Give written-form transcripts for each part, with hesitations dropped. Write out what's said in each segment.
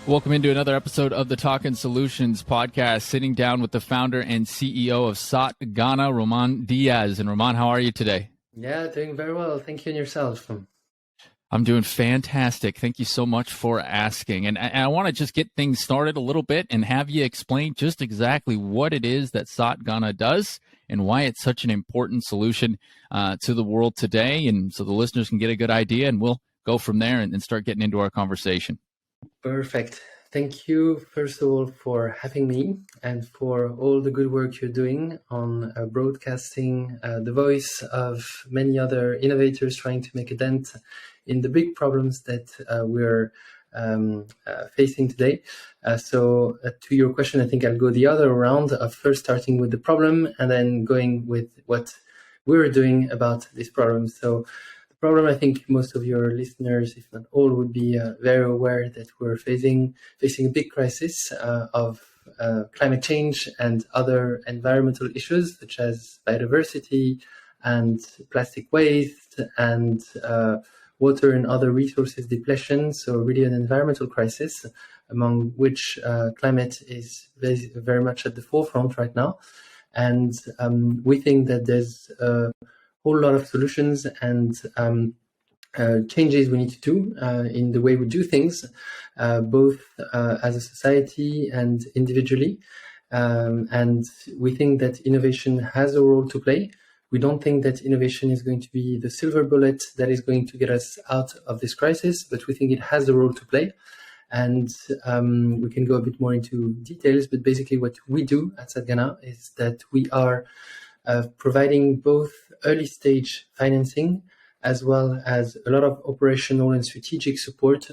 Welcome into another episode of the Talkin Solutions podcast, sitting down with the founder and CEO of Satgana, Romain Diaz. And Romain, how are you today? Yeah, doing very well. Thank you, and yourself. I'm doing fantastic. Thank you so much for asking. And I want to just get things started a little bit and have you explain just exactly what it is that Satgana does and why it's such an important solution to the world today. And so the listeners can get a good idea, and we'll go from there and start getting into our conversation. Perfect. Thank you, first of all, for having me and for all the good work you're doing on broadcasting the voice of many other innovators trying to make a dent in the big problems that we're facing today. So to your question, I think I'll go the other round of first starting with the problem and then going with what we're doing about this problem. So problem, I think most of your listeners, if not all, would be very aware that we're facing a big crisis of climate change and other environmental issues such as biodiversity and plastic waste and water and other resources depletion. So really an environmental crisis, among which climate is very much at the forefront right now. And we think that there's whole lot of solutions and changes we need to do in the way we do things, both as a society and individually. And we think that innovation has a role to play. We don't think that innovation is going to be the silver bullet that is going to get us out of this crisis, but we think it has a role to play. And we can go a bit more into details, but basically what we do at Satgana is that we are providing both early stage financing as well as a lot of operational and strategic support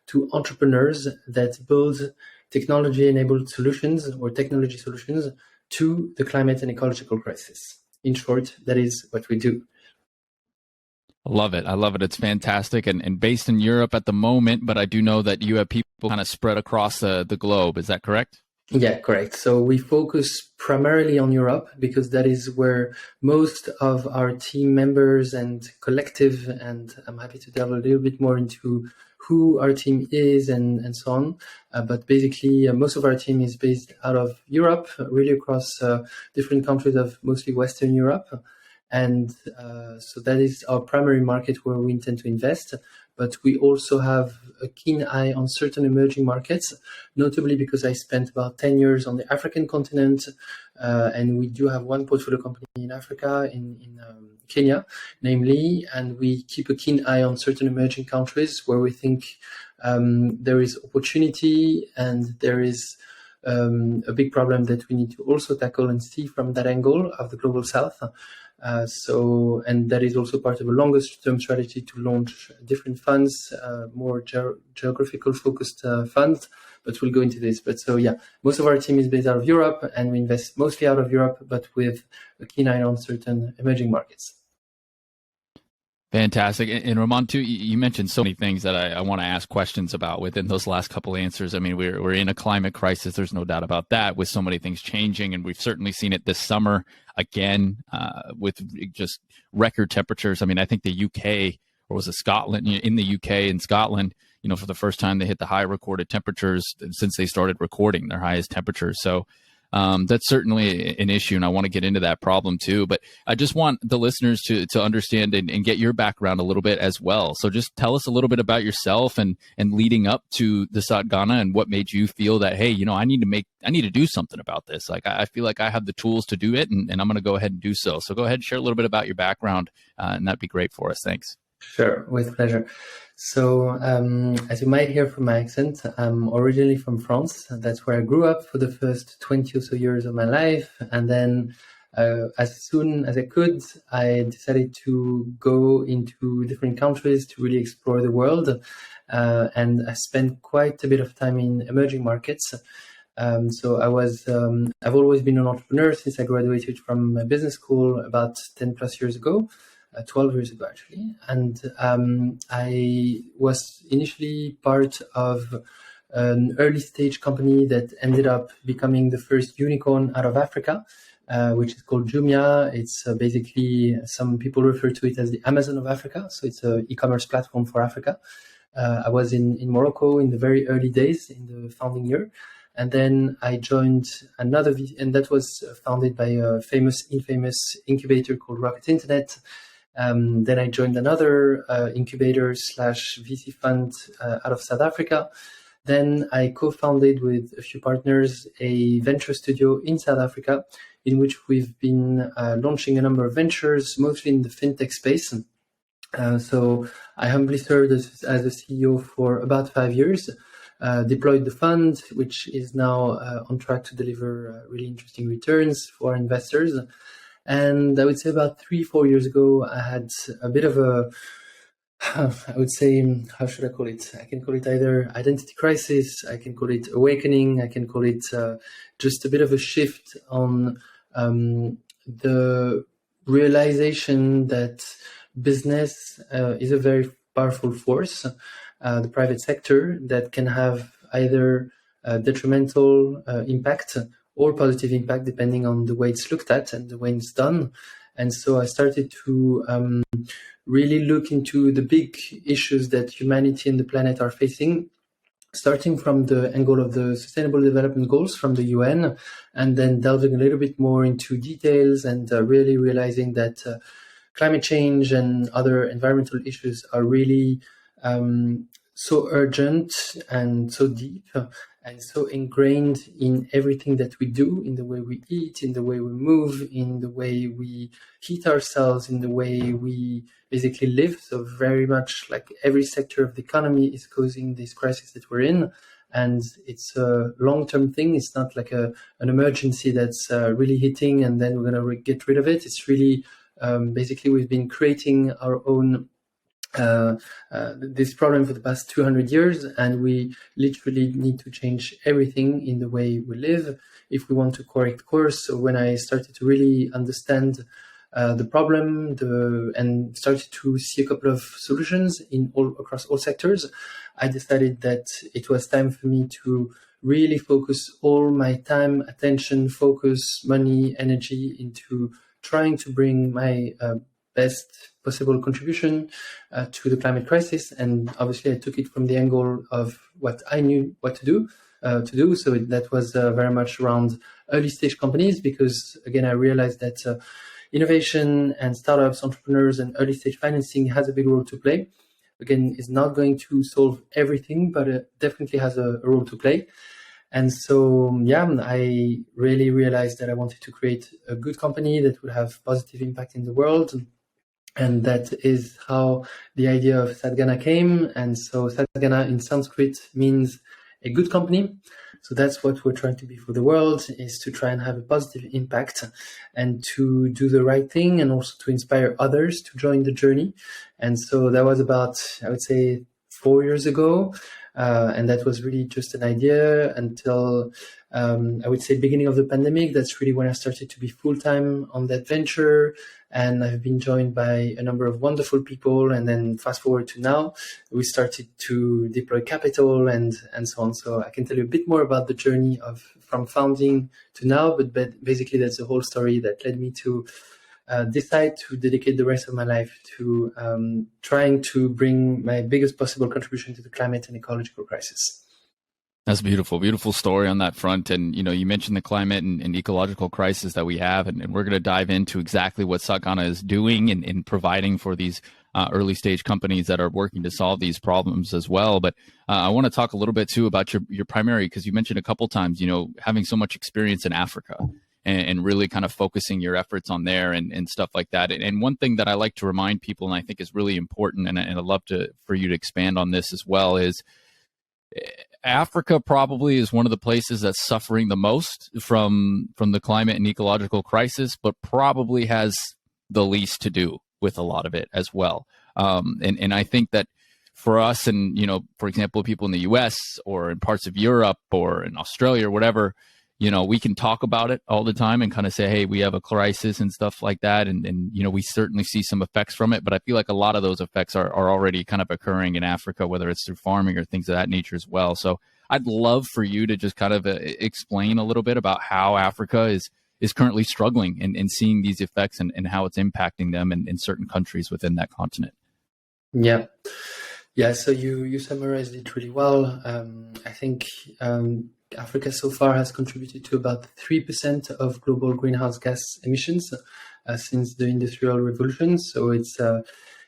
to entrepreneurs that build technology-enabled solutions or technology solutions to the climate and ecological crisis. In short, that is what we do. I love it. It's fantastic. And based in Europe at the moment, but I do know that you have people kind of spread across the globe. Is that correct? Yeah, correct. So we focus primarily on Europe because that is where most of our team members and collective, and I'm happy to delve a little bit more into who our team is and so on. But basically, most of our team is based out of Europe, really across different countries of mostly Western Europe. And so that is our primary market where we intend to invest. But we also have a keen eye on certain emerging markets, notably because I spent about 10 years on the African continent, and we do have one portfolio company in Africa, in Kenya, namely, and we keep a keen eye on certain emerging countries where we think there is opportunity and there is a big problem that we need to also tackle and see from that angle of the global south. And that is also part of a longer term strategy to launch different funds, more geographical focused funds, but we'll go into this. But so, yeah, most of our team is based out of Europe and we invest mostly out of Europe, but with a keen eye on certain emerging markets. Fantastic. And Romain, too, you mentioned so many things that I want to ask questions about within those last couple of answers. I mean, we're in a climate crisis. There's no doubt about that, with so many things changing. And we've certainly seen it this summer again with just record temperatures. I mean, I think the UK, or was it Scotland, in the UK and Scotland, for the first time they hit the high recorded temperatures since they started recording their highest temperatures. So that's certainly an issue, and I want to get into that problem too. But I just want the listeners to understand and get your background a little bit as well. So just tell us a little bit about yourself and leading up to the Satgana and what made you feel that, hey, I need to do something about this. Like I feel like I have the tools to do it, and I'm going to go ahead and do so. So go ahead and share a little bit about your background, and that'd be great for us. Thanks. Sure, with pleasure. So, as you might hear from my accent, I'm originally from France. That's where I grew up for the first 20 or so years of my life. And then as soon as I could, I decided to go into different countries to really explore the world. And I spent quite a bit of time in emerging markets. So I've always been an entrepreneur since I graduated from business school about 10 plus years ago. 12 years ago, actually. And I was initially part of an early stage company that ended up becoming the first unicorn out of Africa, which is called Jumia. It's basically, some people refer to it as the Amazon of Africa. So it's an e-commerce platform for Africa. I was in Morocco in the very early days in the founding year. And then I joined another, and that was founded by a infamous incubator called Rocket Internet. Then I joined another incubator / VC fund out of South Africa. Then I co-founded with a few partners a venture studio in South Africa, in which we've been launching a number of ventures, mostly in the fintech space. So I humbly served as a CEO for about 5 years, deployed the fund, which is now on track to deliver really interesting returns for our investors. And I would say about 3-4 years ago, I had a bit of a, I would say, how should I call it? I can call it either identity crisis, I can call it awakening, I can call it just a bit of a shift on the realization that business is a very powerful force, the private sector, that can have either detrimental impact or positive impact, depending on the way it's looked at and the way it's done. And so I started to really look into the big issues that humanity and the planet are facing, starting from the angle of the Sustainable Development Goals from the UN, and then delving a little bit more into details and really realizing that climate change and other environmental issues are really so urgent and so deep and so ingrained in everything that we do, in the way we eat, in the way we move, in the way we heat ourselves, in the way we basically live. So very much like every sector of the economy is causing this crisis that we're in. And it's a long-term thing. It's not like an emergency that's really hitting and then we're going to get rid of it. It's really basically we've been creating our own this problem for the past 200 years, and we literally need to change everything in the way we live if we want to correct course. So when I started to really understand the problem and started to see a couple of solutions across all sectors, I decided that it was time for me to really focus all my time, attention, focus, money, energy into trying to bring my best possible contribution to the climate crisis. And obviously I took it from the angle of what I knew what to do. So that was very much around early stage companies, because again, I realized that innovation and startups, entrepreneurs and early stage financing has a big role to play. Again, is not going to solve everything, but it definitely has a role to play. And so, I really realized that I wanted to create a good company that would have positive impact in the world. And that is how the idea of Satgana came. And so Satgana in Sanskrit means a good company. So that's what we're trying to be for the world, is to try and have a positive impact and to do the right thing, and also to inspire others to join the journey. And so that was about, I would say, 4 years ago. And that was really just an idea until, I would say, beginning of the pandemic. That's really when I started to be full-time on that venture. And I've been joined by a number of wonderful people. And then fast forward to now, we started to deploy capital and so on. So I can tell you a bit more about the journey from founding to now, but basically that's the whole story that led me to decide to dedicate the rest of my life to trying to bring my biggest possible contribution to the climate and ecological crisis. That's beautiful. Beautiful story on that front. And, you mentioned the climate and ecological crisis that we have, and we're going to dive into exactly what Satgana is doing in providing for these early stage companies that are working to solve these problems as well. But I want to talk a little bit too about your primary, because you mentioned a couple times, having so much experience in Africa and really kind of focusing your efforts on there and stuff like that. And one thing that I like to remind people, and I think is really important, and I'd love for you to expand on this as well, is Africa probably is one of the places that's suffering the most from the climate and ecological crisis, but probably has the least to do with a lot of it as well. And I think that for us, and for example, people in the US or in parts of Europe or in Australia or whatever, we can talk about it all the time and kind of say, hey, we have a crisis and stuff like that. And we certainly see some effects from it. But I feel like a lot of those effects are already kind of occurring in Africa, whether it's through farming or things of that nature as well. So I'd love for you to just kind of explain a little bit about how Africa is currently struggling and seeing these effects and how it's impacting them in certain countries within that continent. Yeah. Yeah, so you summarized it really well. I think Africa so far has contributed to about 3% of global greenhouse gas emissions since the Industrial Revolution. So it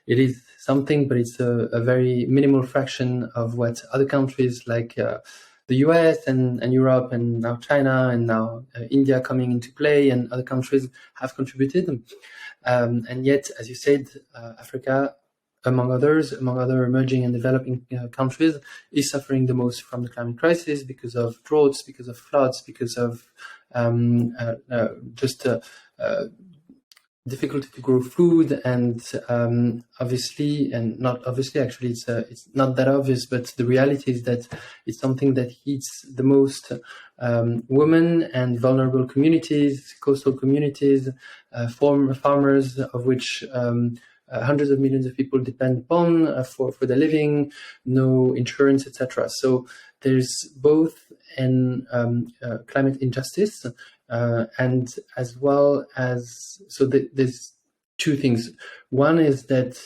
is something, but it's a very minimal fraction of what other countries like the US and Europe and now China and now India coming into play and other countries have contributed. And yet, as you said, Africa, among other emerging and developing countries, is suffering the most from the climate crisis because of droughts, because of floods, because of just difficulty to grow food, and obviously, and not obviously, actually, it's not that obvious, but the reality is that it's something that hits the most women and vulnerable communities, coastal communities, farmers, of which hundreds of millions of people depend upon for their living, no insurance, etc. So there's both an climate injustice and as well as, so there's two things. One is that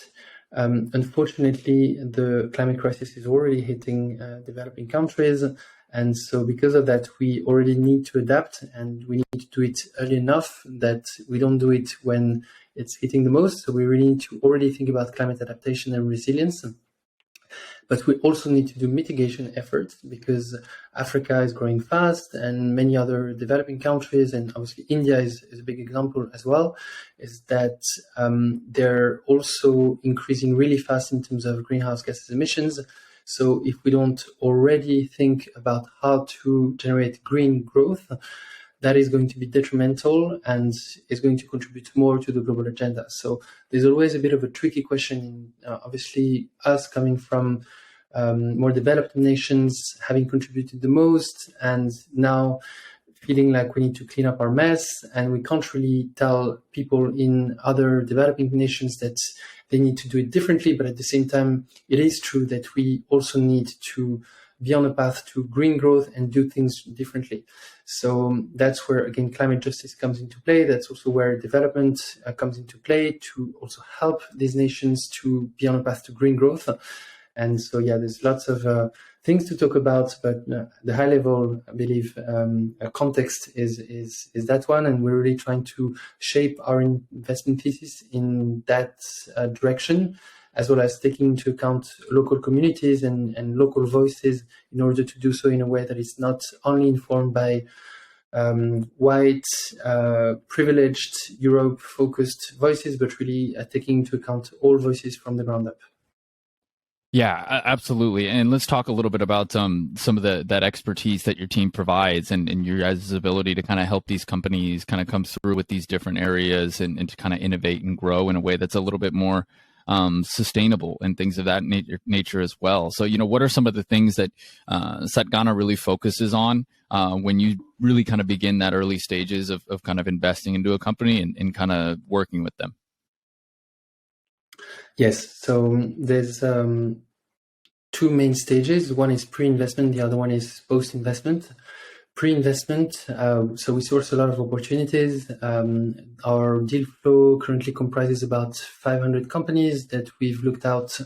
unfortunately the climate crisis is already hitting developing countries, and so because of that we already need to adapt, and we need to do it early enough that we don't do it when it's hitting the most. So we really need to already think about climate adaptation and resilience. But we also need to do mitigation efforts because Africa is growing fast, and many other developing countries, and obviously India is a big example as well, is that they're also increasing really fast in terms of greenhouse gas emissions. So if we don't already think about how to generate green growth, that is going to be detrimental and is going to contribute more to the global agenda. So there's always a bit of a tricky question. Obviously, us coming from more developed nations, having contributed the most, and now feeling like we need to clean up our mess, and we can't really tell people in other developing nations that they need to do it differently. But at the same time, it is true that we also need to be on a path to green growth and do things differently. So that's where, again, climate justice comes into play. That's also where development comes into play to also help these nations to be on a path to green growth. And so, yeah, there's lots of things to talk about, but the high level, I believe, context is that one. And we're really trying to shape our investment thesis in that direction, as well as taking into account local communities and local voices in order to do so in a way that is not only informed by white, privileged, Europe-focused voices, but really taking into account all voices from the ground up. Yeah, absolutely. And let's talk a little bit about some of that expertise that your team provides and your guys' ability to kind of help these companies kind of come through with these different areas and to kind of innovate and grow in a way that's a little bit more sustainable and things of that nature as well. So, what are some of the things that Satgana really focuses on when you really kind of begin that early stages of kind of investing into a company and kind of working with them? Yes, so there's two main stages. One is pre-investment, the other one is post-investment. Pre-investment, so we source a lot of opportunities. Our deal flow currently comprises about 500 companies that we've looked out,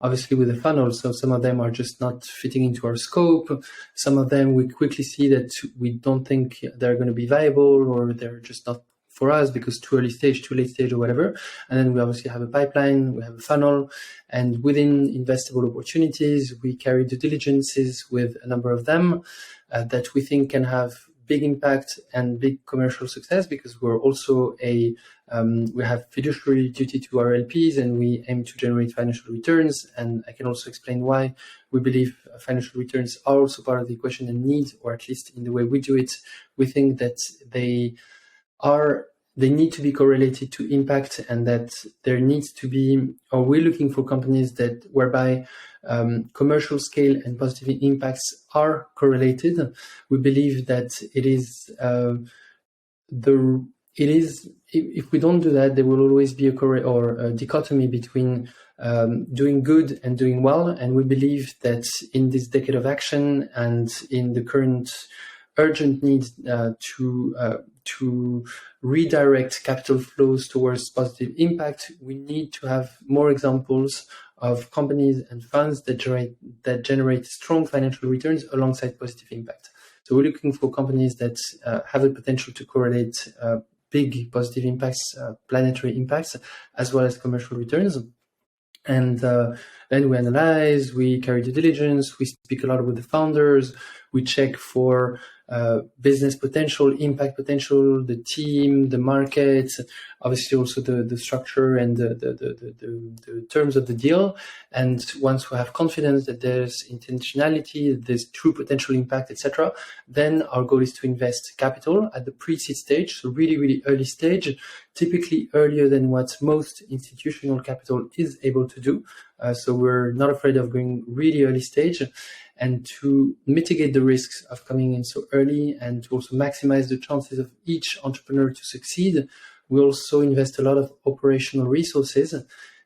obviously with a funnel. So some of them are just not fitting into our scope. Some of them we quickly see that we don't think they're going to be viable, or they're just not for us because too early stage, too late stage, or whatever. And then we obviously have a pipeline, we have a funnel, and within investable opportunities, we carry due diligences with a number of them that we think can have big impact and big commercial success, because we're also we have fiduciary duty to our LPs, and we aim to generate financial returns. And I can also explain why we believe financial returns are also part of the equation and need, or at least in the way we do it, we think that they need to be correlated to impact, and that there needs to be, or we're looking for companies that whereby commercial scale and positive impacts are correlated. We believe that if we don't do that, there will always be a dichotomy between doing good and doing well. And we believe that in this decade of action and in the current urgent need to redirect capital flows towards positive impact, we need to have more examples of companies and funds that generate strong financial returns alongside positive impact. So we're looking for companies that have the potential to correlate big positive impacts, planetary impacts, as well as commercial returns. And then we analyze, we carry due diligence, we speak a lot with the founders, we check for business potential, impact potential, the team, the market, obviously also the structure and the terms of the deal. And once we have confidence that there's intentionality, there's true potential impact, etc., then our goal is to invest capital at the pre-seed stage, so really, really early stage, typically earlier than what most institutional capital is able to do. So we're not afraid of going really early stage. And to mitigate the risks of coming in so early and to also maximize the chances of each entrepreneur to succeed, we also invest a lot of operational resources,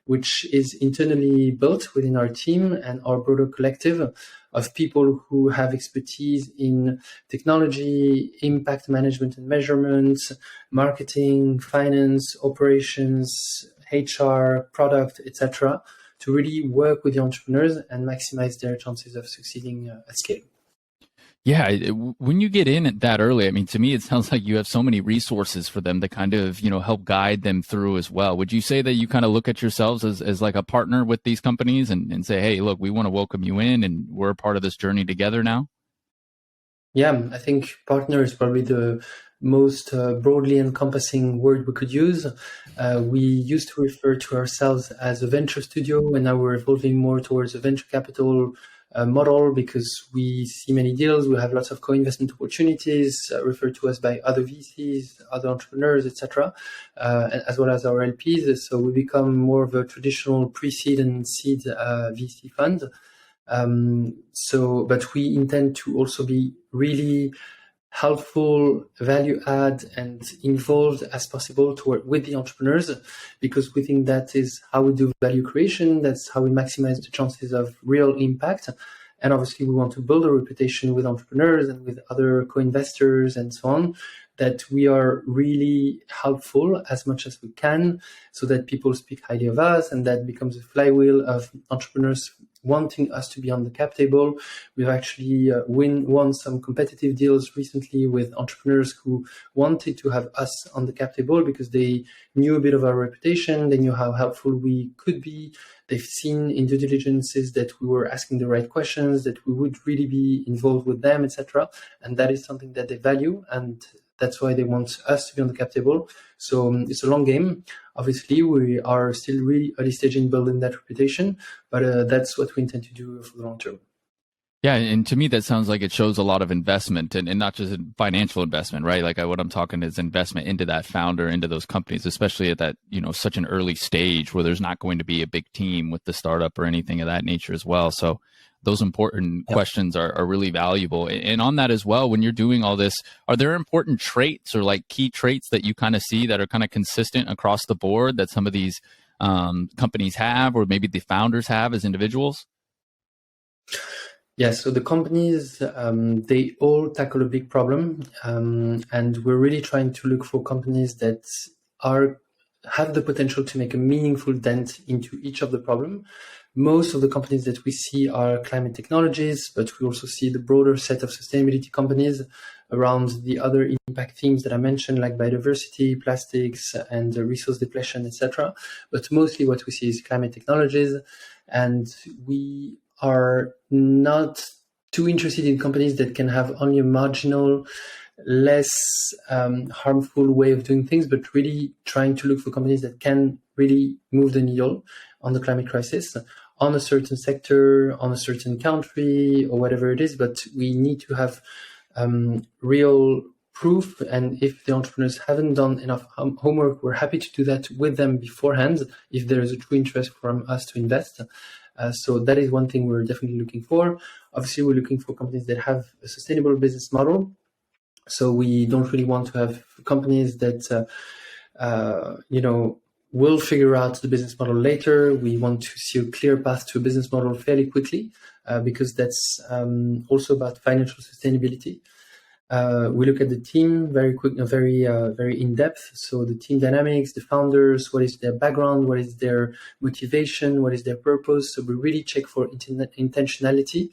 which is internally built within our team and our broader collective of people who have expertise in technology, impact management and measurement, marketing, finance, operations, HR, product, etc., to really work with the entrepreneurs and maximize their chances of succeeding at scale. Yeah, when you get in at that early, I mean, to me, it sounds like you have so many resources for them to kind of, help guide them through as well. Would you say that you kind of look at yourselves as like a partner with these companies and say, hey, look, we want to welcome you in and we're a part of this journey together now? Yeah, I think partner is probably the most broadly encompassing word we could use. We used to refer to ourselves as a venture studio, and now we're evolving more towards a venture capital model because we see many deals. We have lots of co-investment opportunities referred to us by other VCs, other entrepreneurs, etc., as well as our LPs. So we become more of a traditional pre-seed and seed VC fund. But we intend to also be really helpful, value add, and involved as possible to work with the entrepreneurs, because we think that is how we do value creation. That's how we maximize the chances of real impact. And obviously, we want to build a reputation with entrepreneurs and with other co-investors and so on, that we are really helpful as much as we can so that people speak highly of us, and that becomes a flywheel of entrepreneurs wanting us to be on the cap table. We've actually won some competitive deals recently with entrepreneurs who wanted to have us on the cap table because they knew a bit of our reputation, they knew how helpful we could be. They've seen in due diligences that we were asking the right questions, that we would really be involved with them, etc. And that is something that they value, and that's why they want us to be on the cap table. So it's a long game. Obviously, we are still really early stage in building that reputation, but that's what we intend to do for the long term. Yeah, and to me, that sounds like it shows a lot of investment and not just financial investment, right? Like what I'm talking is investment into that founder, into those companies, especially at that, such an early stage where there's not going to be a big team with the startup or anything of that nature as well. So those important questions are really valuable. And on that as well, when you're doing all this, are there important traits or like key traits that you kind of see that are kind of consistent across the board that some of these companies have, or maybe the founders have as individuals? Yeah, so the companies, they all tackle a big problem. And we're really trying to look for companies that have the potential to make a meaningful dent into each of the problem. Most of the companies that we see are climate technologies, but we also see the broader set of sustainability companies around the other impact themes that I mentioned, like biodiversity, plastics, and resource depletion, etc. But mostly what we see is climate technologies. And we are not too interested in companies that can have only a marginal, less harmful way of doing things, but really trying to look for companies that can really move the needle on the climate crisis on a certain sector, on a certain country, or whatever it is. But we need to have real proof. And if the entrepreneurs haven't done enough homework, we're happy to do that with them beforehand if there is a true interest from us to invest. So that is one thing we're definitely looking for. Obviously, we're looking for companies that have a sustainable business model. So we don't really want to have companies that, will figure out the business model later. We want to see a clear path to a business model fairly quickly, because that's also about financial sustainability. We look at the team very quick, very in depth. So the team dynamics, the founders, what is their background, what is their motivation, what is their purpose. So we really check for intentionality.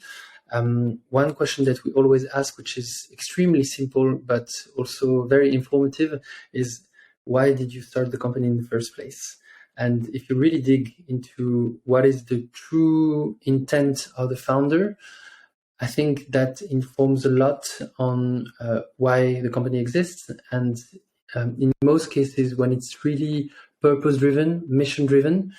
One question that we always ask, which is extremely simple but also very informative, is why did you start the company in the first place? And if you really dig into what is the true intent of the founder, I think that informs a lot on why the company exists. And in most cases, when it's really purpose-driven, mission-driven,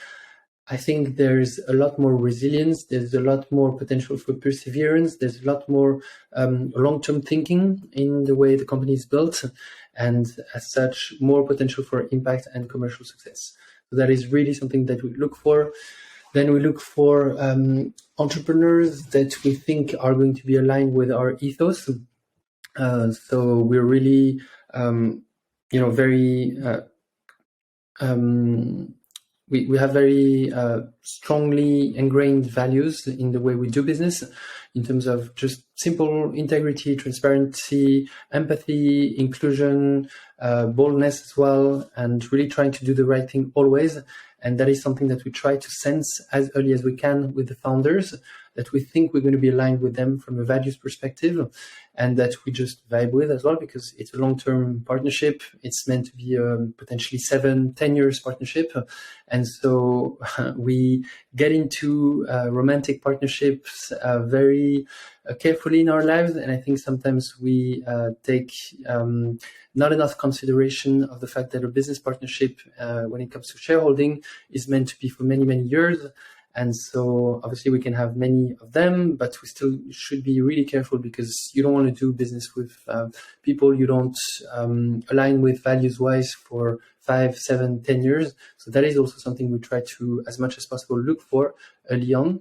I think there's a lot more resilience. There's a lot more potential for perseverance. There's a lot more long-term thinking in the way the company is built. And as such, more potential for impact and commercial success. So that is really something that we look for. Then we look for entrepreneurs that we think are going to be aligned with our ethos. So we're really, very, we have very strongly ingrained values in the way we do business, in terms of just simple integrity, transparency, empathy, inclusion, boldness as well, and really trying to do the right thing always. And that is something that we try to sense as early as we can with the founders, that we think we're going to be aligned with them from a values perspective, and that we just vibe with as well, because it's a long-term partnership. It's meant to be a potentially 7-10 years partnership. And so we get into romantic partnerships very carefully in our lives. And I think sometimes we take not enough consideration of the fact that a business partnership, when it comes to shareholding, is meant to be for many, many years. And so obviously we can have many of them, but we still should be really careful, because you don't want to do business with people you don't align with values-wise for 5, 7, 10 years. So that is also something we try to, as much as possible, look for early on.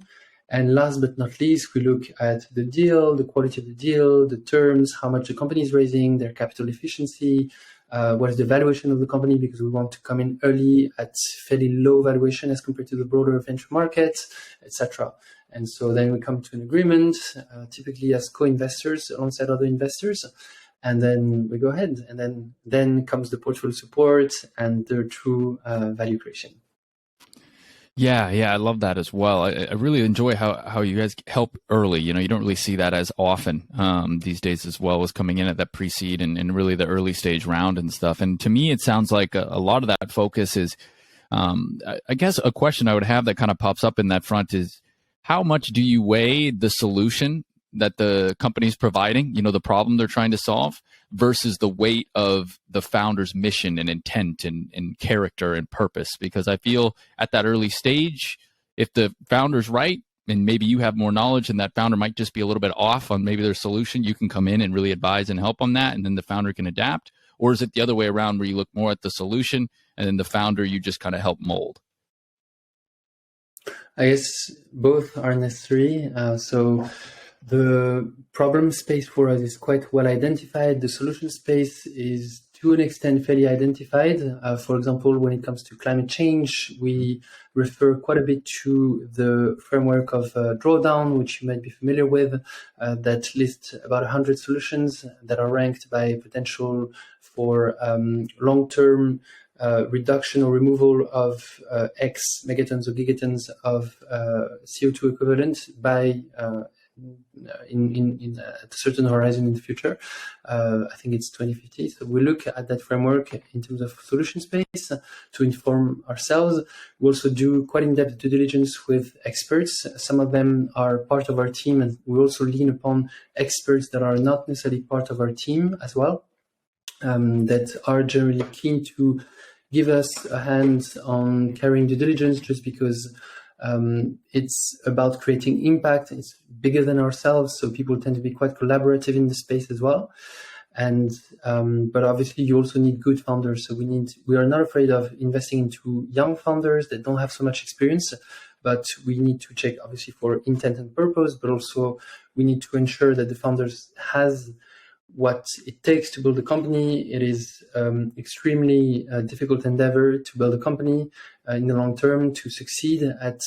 And last but not least, we look at the deal, the quality of the deal, the terms, how much the company is raising, their capital efficiency, what is the valuation of the company, because we want to come in early at fairly low valuation as compared to the broader venture market, etc. And so then we come to an agreement, typically as co-investors alongside other investors, and then we go ahead. And then comes the portfolio support and the true value creation. Yeah, I love that as well. I really enjoy how you guys help early. You don't really see that as often these days as well, as coming in at that pre-seed and really the early stage round and stuff. And to me, it sounds like a lot of that focus is, I guess a question I would have that kind of pops up in that front is, how much do you weigh the solution that the company's providing, the problem they're trying to solve, versus the weight of the founder's mission and intent and character and purpose? Because I feel at that early stage, if the founder's right, and maybe you have more knowledge and that founder might just be a little bit off on maybe their solution, you can come in and really advise and help on that, and then the founder can adapt. Or is it the other way around, where you look more at the solution and then the founder you just kind of help mold? I guess both are necessary. So the problem space for us is quite well identified. The solution space is to an extent fairly identified. For example, when it comes to climate change, we refer quite a bit to the framework of Drawdown, which you might be familiar with, that lists about 100 solutions that are ranked by potential for long-term reduction or removal of X megatons or gigatons of CO2 equivalent by in at a certain horizon in the future. I think it's 2050. So we look at that framework in terms of solution space to inform ourselves. We also do quite in-depth due diligence with experts. Some of them are part of our team, and we also lean upon experts that are not necessarily part of our team as well, that are generally keen to give us a hand on carrying due diligence, just because it's about creating impact. It's bigger than ourselves, so people tend to be quite collaborative in the space as well. And but obviously, you also need good founders. So we are not afraid of investing into young founders that don't have so much experience, but we need to check obviously for intent and purpose. But also, we need to ensure that the founders has what it takes to build a company. It is extremely difficult endeavor to build a company in the long term, to succeed at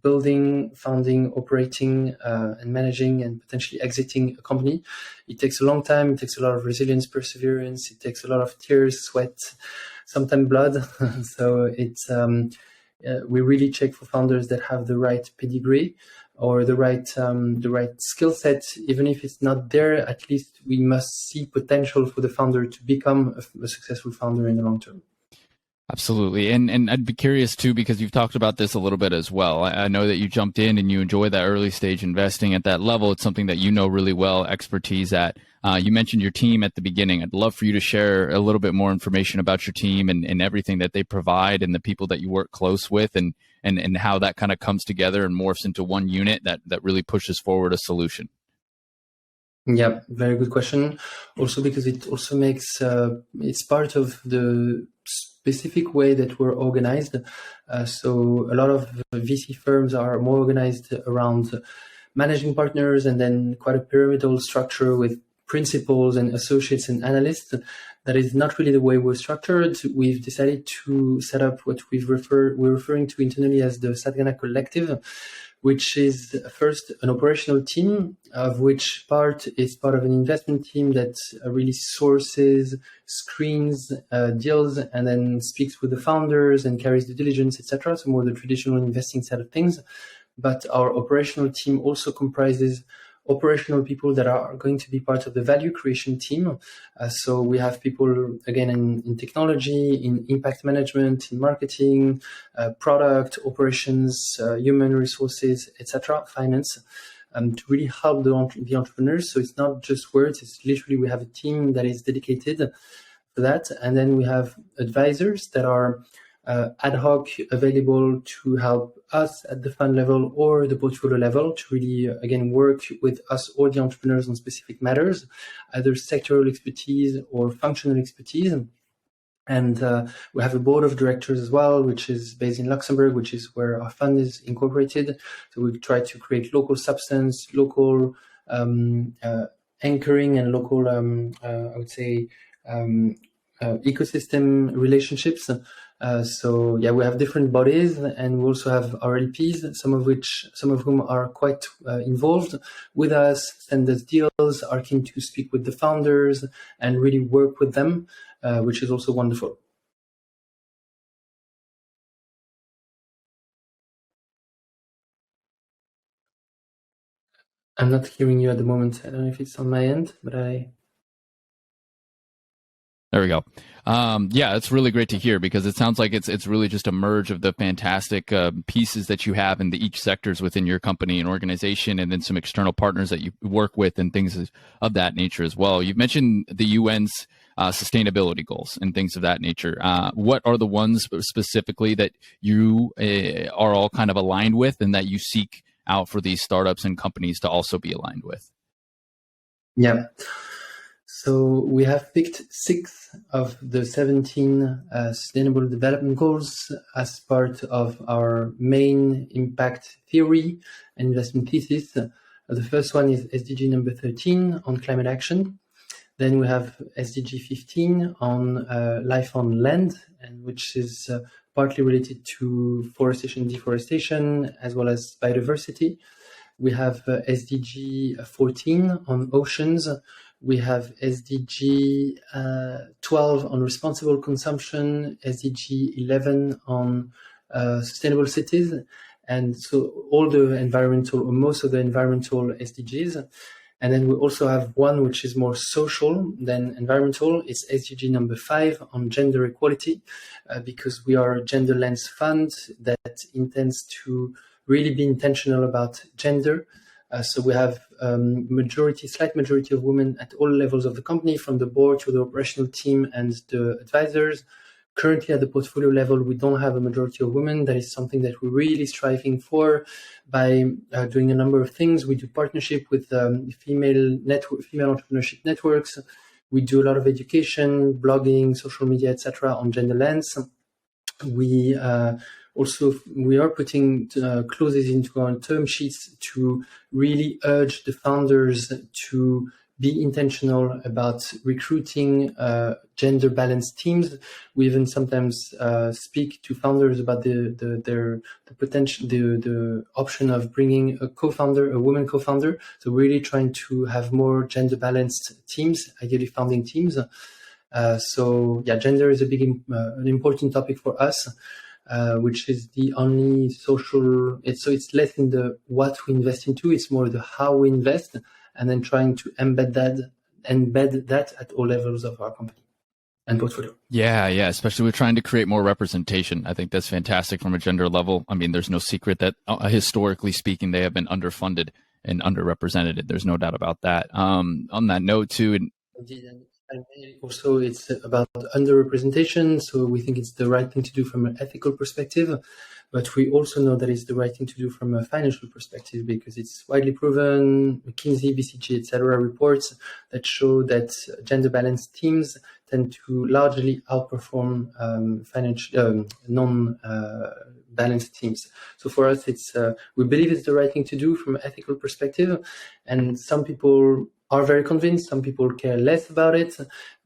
building, founding, operating, and managing and potentially exiting a company. It takes a long time. It takes a lot of resilience, perseverance. It takes a lot of tears, sweat, sometimes blood. So it's we really check for founders that have the right pedigree or the right skill set. Even if it's not there, at least we must see potential for the founder to become a successful founder in the long term. Absolutely. And I'd be curious too, because you've talked about this a little bit as well. I know that you jumped in and you enjoy that early stage investing at that level. It's something that you know really well, expertise at. You mentioned your team at the beginning. I'd love for you to share a little bit more information about your team and everything that they provide and the people that you work close with and how that kind of comes together and morphs into one unit that really pushes forward a solution. Yeah, very good question. Also, because it also makes it's part of the specific way that we're organized. So a lot of VC firms are more organized around managing partners and then quite a pyramidal structure with principals and associates and analysts. That is not really the way we're structured. We've decided to set up what we're referring to internally as the Satgana collective, which is first an operational team, of which part is part of an investment team that really sources, screens deals, and then speaks with the founders and carries due diligence, etc. So more the traditional investing side of things. But our operational team also comprises operational people that are going to be part of the value creation team. So we have people, again, in technology, in impact management, in marketing, product, operations, human resources, etc., finance, to really help the entrepreneurs. So it's not just words, it's literally we have a team that is dedicated to that. And then we have advisors that are ad hoc available to help us at the fund level or the portfolio level to really, again, work with us or the entrepreneurs on specific matters, either sectoral expertise or functional expertise. And we have a board of directors as well, which is based in Luxembourg, which is where our fund is incorporated. So we try to create local substance, local anchoring and local, I would say, ecosystem relationships. So yeah, we have different bodies, and we also have our LPs, some of whom are quite involved with us, send us deals, are keen to speak with the founders and really work with them, which is also wonderful. I'm not hearing you at the moment. I don't know if it's on my end, but There we go. Yeah, it's really great to hear because it sounds like it's really just a merge of the fantastic pieces that you have in each sectors within your company and organization, and then some external partners that you work with and things of that nature as well. You've mentioned the UN's sustainability goals and things of that nature. What are the ones specifically that you are all kind of aligned with and that you seek out for these startups and companies to also be aligned with? yeah. So we have picked 6 of the 17 Sustainable Development Goals as part of our main impact theory and investment thesis. The first one is SDG number 13 on climate action. Then we have SDG 15 on life on land, and which is partly related to forestation, deforestation, as well as biodiversity. We have SDG 14 on oceans. We have SDG 12 on responsible consumption, SDG 11 on sustainable cities, and so all the environmental, or most of the environmental SDGs. And then we also have one which is more social than environmental. It's SDG number 5 on gender equality, because we are a gender lens fund that intends to really be intentional about gender. So we have slight majority of women at all levels of the company, from the board to the operational team and the advisors. Currently at the portfolio level, we don't have a majority of women. That is something that we're really striving for by doing a number of things. We do partnership with female entrepreneurship networks. We do a lot of education, blogging, social media, etc. on gender lens. We are putting clauses into our term sheets to really urge the founders to be intentional about recruiting gender balanced teams. We even sometimes speak to founders about the potential, the option of bringing a woman co-founder. So really trying to have more gender balanced teams, ideally founding teams. So yeah, gender is an important topic for us. Which is the only social. It's less in the what we invest into. It's more the how we invest, and then trying to embed that at all levels of our company and portfolio. Yeah, especially with trying to create more representation. I think that's fantastic from a gender level. I mean, there's no secret that historically speaking, they have been underfunded and underrepresented. There's no doubt about that. On that note, too, and also it's about underrepresentation. So we think it's the right thing to do from an ethical perspective, but we also know that it's the right thing to do from a financial perspective because it's widely proven. McKinsey, BCG, etc. reports that show that gender balanced teams tend to largely outperform non-balanced teams. So for us, we believe it's the right thing to do from an ethical perspective, and some people are very convinced. Some people care less about it.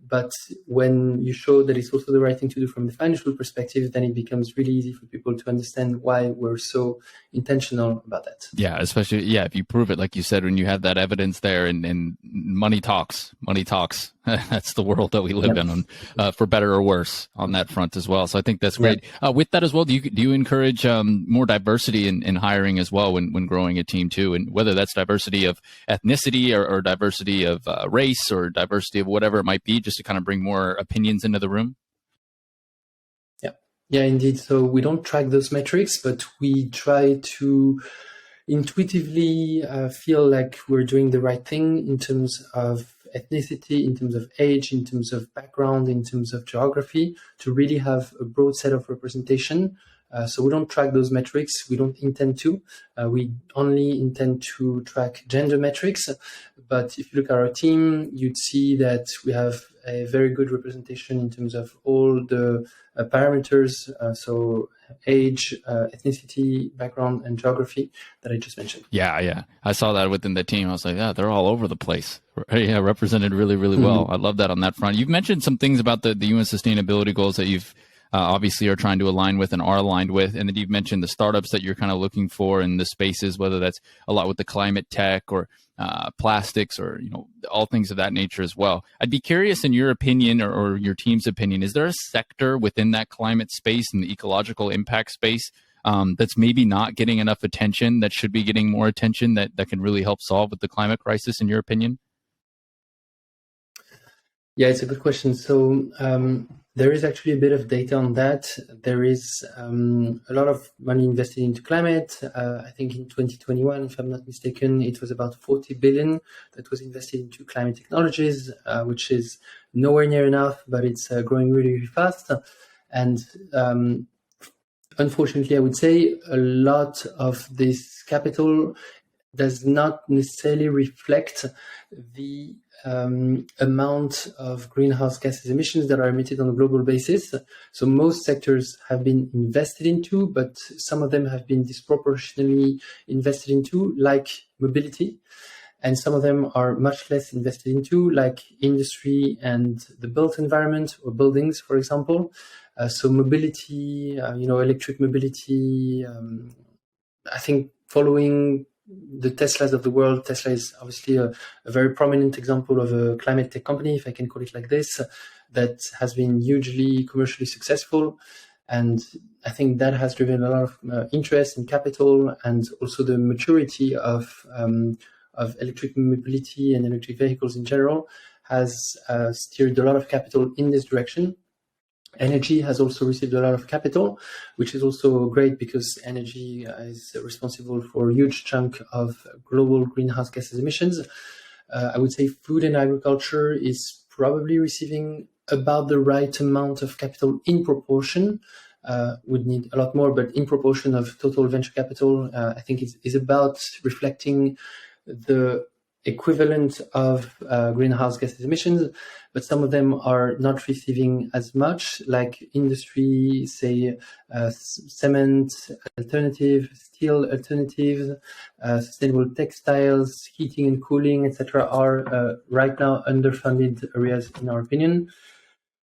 But when you show that it's also the right thing to do from the financial perspective, then it becomes really easy for people to understand why we're so intentional about that. Yeah, especially, if you prove it, like you said, when you have that evidence there and money talks. That's the world that we live in, for better or worse on that front as well. So I think that's great. With that as well, do you encourage more diversity in hiring as well when growing a team too? And whether that's diversity of ethnicity or diversity of race or diversity of whatever it might be, just to kind of bring more opinions into the room? Yeah, indeed. So we don't track those metrics, but we try to intuitively feel like we're doing the right thing in terms of ethnicity, in terms of age, in terms of background, in terms of geography, to really have a broad set of representation. So we don't track those metrics. We don't intend to. We only intend to track gender metrics. But if you look at our team, you'd see that we have a very good representation in terms of all the parameters. So age, ethnicity, background, and geography that I just mentioned. Yeah. I saw that within the team. I was like, yeah, they're all over the place. Yeah, represented really, really well. I love that on that front. You've mentioned some things about the UN sustainability goals that you've obviously are trying to align with and are aligned with. And then you've mentioned the startups that you're kind of looking for in the spaces, whether that's a lot with the climate tech or plastics or, all things of that nature as well. I'd be curious in your opinion or your team's opinion, is there a sector within that climate space and the ecological impact space that's maybe not getting enough attention that should be getting more attention that can really help solve with the climate crisis in your opinion? Yeah, it's a good question. So there is actually a bit of data on that. There is a lot of money invested into climate. I think in 2021, if I'm not mistaken, it was about 40 billion that was invested into climate technologies, which is nowhere near enough, but it's growing really, really fast. And unfortunately, I would say a lot of this capital does not necessarily reflect the amount of greenhouse gases emissions that are emitted on a global basis. So most sectors have been invested into, but some of them have been disproportionately invested into, like mobility. And some of them are much less invested into, like industry and the built environment or buildings, for example. So mobility, electric mobility, I think following the Teslas of the world, Tesla is obviously a very prominent example of a climate tech company, if I can call it like this, that has been hugely commercially successful. And I think that has driven a lot of interest in capital, and also the maturity of electric mobility and electric vehicles in general has steered a lot of capital in this direction. Energy has also received a lot of capital, which is also great because energy is responsible for a huge chunk of global greenhouse gases emissions. I would say food and agriculture is probably receiving about the right amount of capital in proportion. Would need a lot more, but in proportion of total venture capital, I think is about reflecting the equivalent of greenhouse gas emissions, but some of them are not receiving as much, like industry, say cement alternative, steel alternatives, sustainable textiles, heating and cooling, etc., are right now underfunded areas in our opinion.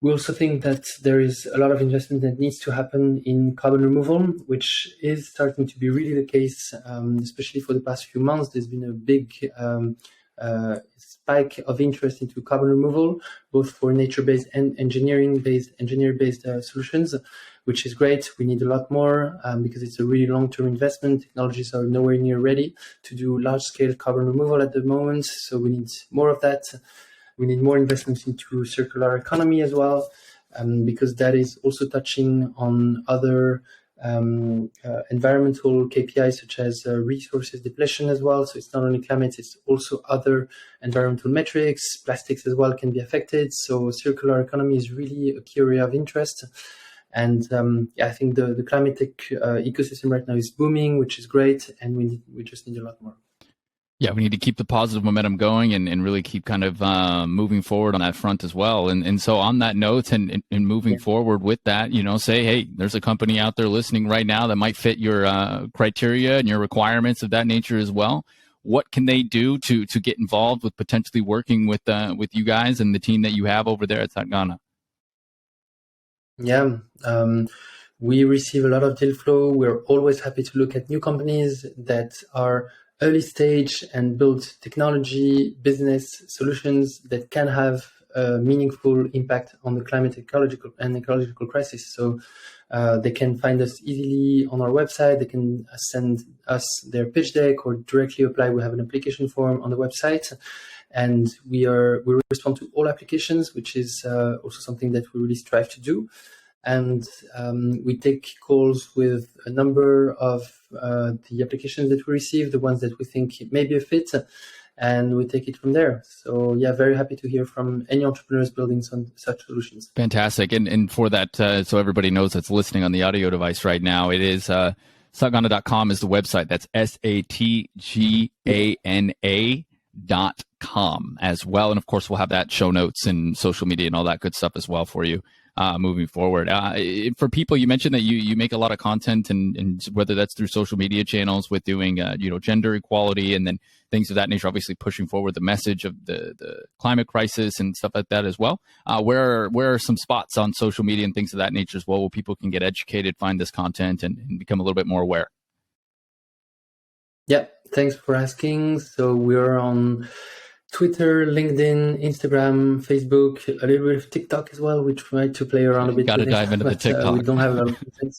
We also think that there is a lot of investment that needs to happen in carbon removal, which is starting to be really the case, especially for the past few months. There's been a big spike of interest into carbon removal, both for nature-based and engineer-based solutions, which is great. We need a lot more because it's a really long-term investment. Technologies are nowhere near ready to do large-scale carbon removal at the moment, so we need more of that. We need more investments into circular economy as well, because that is also touching on other environmental KPIs such as resources depletion as well. So it's not only climate, it's also other environmental metrics. Plastics as well can be affected. So circular economy is really a key area of interest. And I think the climate tech ecosystem right now is booming, which is great. And we just need a lot more. Yeah, we need to keep the positive momentum going and really keep kind of moving forward on that front as well. And so on that note and moving forward with that, say, hey, there's a company out there listening right now that might fit your criteria and your requirements of that nature as well. What can they do to get involved with potentially working with you guys and the team that you have over there at Satgana? Yeah, we receive a lot of deal flow. We're always happy to look at new companies that are early stage and build technology, business solutions that can have a meaningful impact on the climate ecological crisis. So they can find us easily on our website. They can send us their pitch deck or directly apply. We have an application form on the website. And we respond to all applications, which is also something that we really strive to do. And we take calls with a number of the applications that we receive, the ones that we think may be a fit, and we take it from there. So yeah, very happy to hear from any entrepreneurs building such solutions. Fantastic. And for that, so everybody knows that's listening on the audio device right now, it is satgana.com is the website. That's SATGANA.com as well. And of course, we'll have that show notes and social media and all that good stuff as well for you. Moving forward, for people, you mentioned that you make a lot of content, and whether that's through social media channels with doing gender equality and then things of that nature, obviously pushing forward the message of the climate crisis and stuff like that as well. Where are some spots on social media and things of that nature as well where people can get educated, find this content, and become a little bit more aware? Yeah, thanks for asking. So we're on Twitter, LinkedIn, Instagram, Facebook, a little bit of TikTok as well. We try to play around a bit. Got to dive into the TikTok. We don't have a lot of content.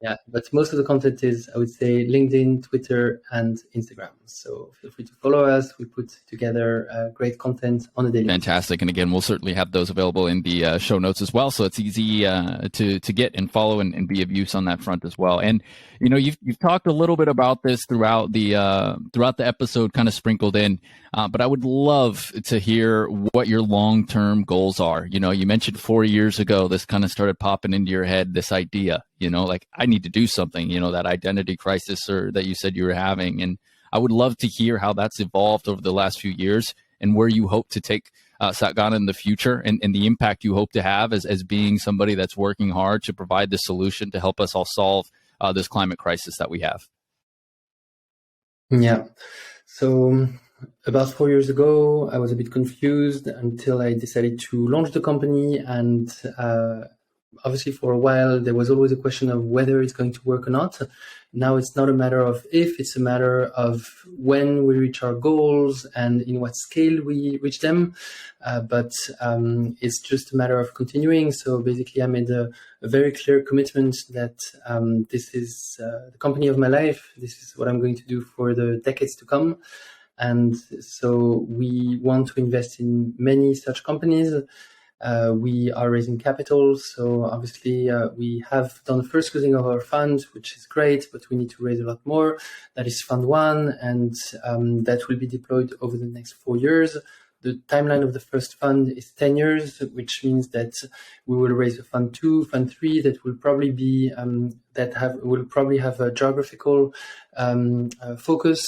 Yeah, but most of the content is, I would say, LinkedIn, Twitter, and Instagram. So feel free to follow us. We put together great content on a daily basis. Fantastic. And again, we'll certainly have those available in the show notes as well. So it's easy to get and follow and be of use on that front as well. And, you've talked a little bit about this throughout the episode, kind of sprinkled in. But I would love to hear what your long-term goals are. You mentioned 4 years ago, this kind of started popping into your head, this idea, like I need to do something, that identity crisis or that you said you were having. And I would love to hear how that's evolved over the last few years and where you hope to take Satgana in the future and the impact you hope to have as being somebody that's working hard to provide the solution to help us all solve this climate crisis that we have. Yeah. So about 4 years ago, I was a bit confused until I decided to launch the company. And obviously, for a while, there was always a question of whether it's going to work or not. Now it's not a matter of if, it's a matter of when we reach our goals and in what scale we reach them. But it's just a matter of continuing. So basically, I made a very clear commitment that this is the company of my life. This is what I'm going to do for the decades to come. And so we want to invest in many such companies. We are raising capital. So obviously we have done the first closing of our fund, which is great, but we need to raise a lot more. That is Fund 1, and that will be deployed over the next 4 years. The timeline of the first fund is 10 years, which means that we will raise a fund 2, fund 3 that will probably be will probably have a geographical focus,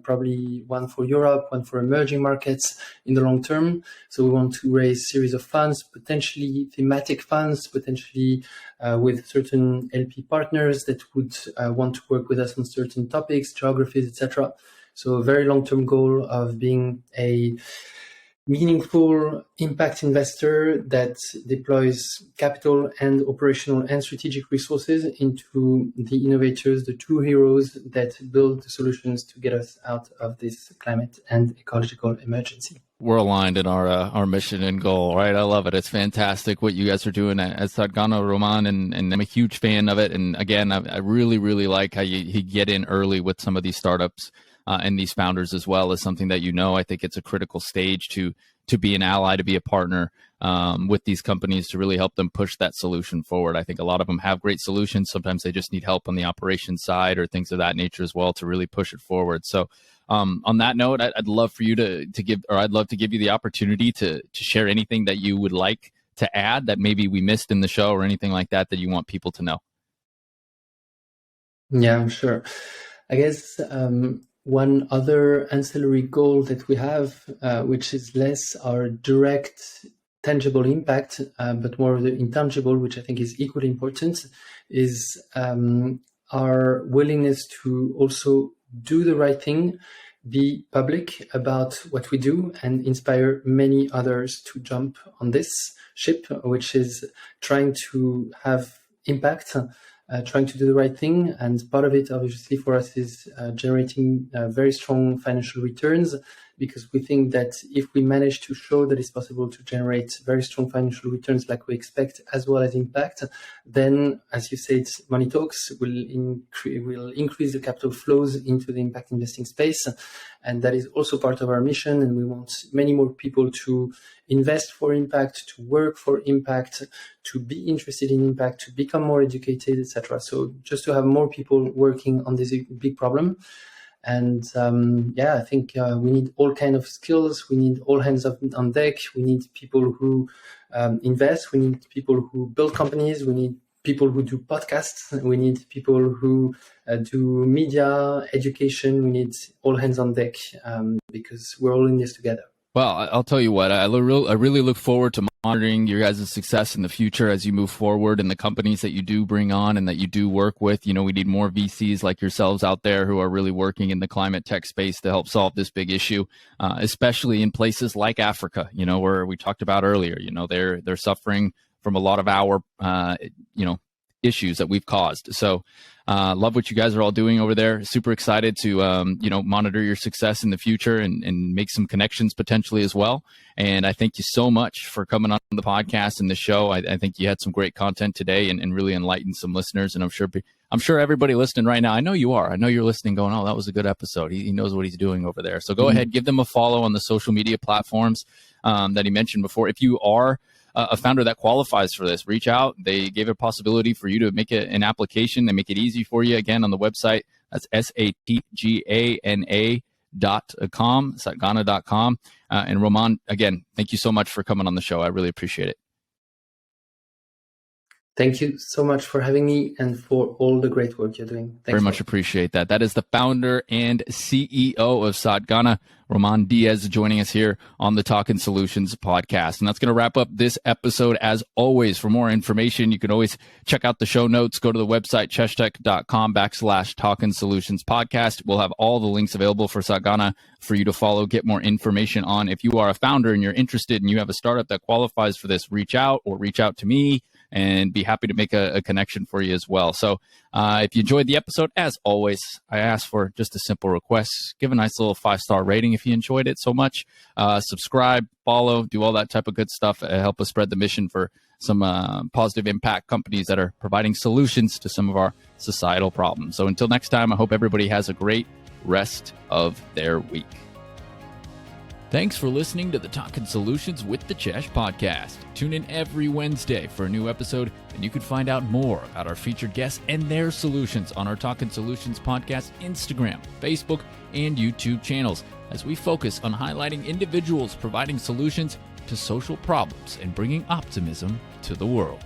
probably one for Europe, one for emerging markets in the long term. So we want to raise a series of funds, potentially thematic funds, potentially with certain LP partners that would want to work with us on certain topics, geographies, etc. So a very long-term goal of being a meaningful impact investor that deploys capital and operational and strategic resources into the innovators, the true heroes that build the solutions to get us out of this climate and ecological emergency. We're aligned in our mission and goal, right? I love it. It's fantastic what you guys are doing at Satgana, Romain, and I'm a huge fan of it. And again, I really, really like how you get in early with some of these startups and these founders as well as something that I think it's a critical stage to be an ally, to be a partner with these companies to really help them push that solution forward. I think a lot of them have great solutions. Sometimes they just need help on the operations side or things of that nature as well to really push it forward. So on that note, I'd love for you to give, or I'd love to give you the opportunity to share anything that you would like to add that maybe we missed in the show or anything like that you want people to know. Yeah, I'm sure. I guess one other ancillary goal that we have, which is less our direct tangible impact, but more of the intangible, which I think is equally important, is our willingness to also do the right thing, be public about what we do, and inspire many others to jump on this ship, which is trying to have impact, trying to do the right thing. And part of it, obviously, for us is generating very strong financial returns, because we think that if we manage to show that it's possible to generate very strong financial returns like we expect, as well as impact, then, as you said, Money Talks will increase the capital flows into the impact investing space. And that is also part of our mission. And we want many more people to invest for impact, to work for impact, to be interested in impact, to become more educated, etc. So just to have more people working on this big problem. And I think we need all kinds of skills. We need all hands on deck. We need people who invest. We need people who build companies. We need people who do podcasts. We need people who do media, education. We need all hands on deck because we're all in this together. Well, I'll tell you what, I really look forward to monitoring your guys' success in the future as you move forward and the companies that you do bring on and that you do work with. We need more VCs like yourselves out there who are really working in the climate tech space to help solve this big issue, especially in places like Africa, where we talked about earlier. They're suffering from a lot of our, issues that we've caused. So love what you guys are all doing over there. Super excited to, monitor your success in the future and make some connections potentially as well. And I thank you so much for coming on the podcast and the show. I think you had some great content today and really enlightened some listeners. And I'm sure everybody listening right now, I know you are. I know you're listening going, oh, that was a good episode. He knows what he's doing over there. So go ahead, give them a follow on the social media platforms that he mentioned before. If you are a founder that qualifies for this, reach out. They gave a possibility for you to make an application. They make it easy for you. Again, on the website, that's satgana.com, satgana.com. And Romain, again, thank you so much for coming on the show. I really appreciate it. Thank you so much for having me and for all the great work you're doing. Thanks very much appreciate that. That is the founder and CEO of Satgana, Romain Diaz, joining us here on the Talkin Solutions podcast. And that's going to wrap up this episode. As always, for more information, you can always check out the show notes. Go to the website, cheshtech.com/Talkin Solutions podcast. We'll have all the links available for Satgana for you to follow, get more information on. If you are a founder and you're interested and you have a startup that qualifies for this, reach out to me and be happy to make a connection for you as well. So if you enjoyed the episode, as always, I ask for just a simple request. Give a nice little 5-star rating if you enjoyed it so much. Subscribe, follow, do all that type of good stuff. Help us spread the mission for some positive impact companies that are providing solutions to some of our societal problems. So until next time, I hope everybody has a great rest of their week. Thanks for listening to the Talkin Solutions with the Chesh podcast. Tune in every Wednesday for a new episode, and you can find out more about our featured guests and their solutions on our Talkin Solutions podcast Instagram, Facebook, and YouTube channels, as we focus on highlighting individuals providing solutions to social problems and bringing optimism to the world.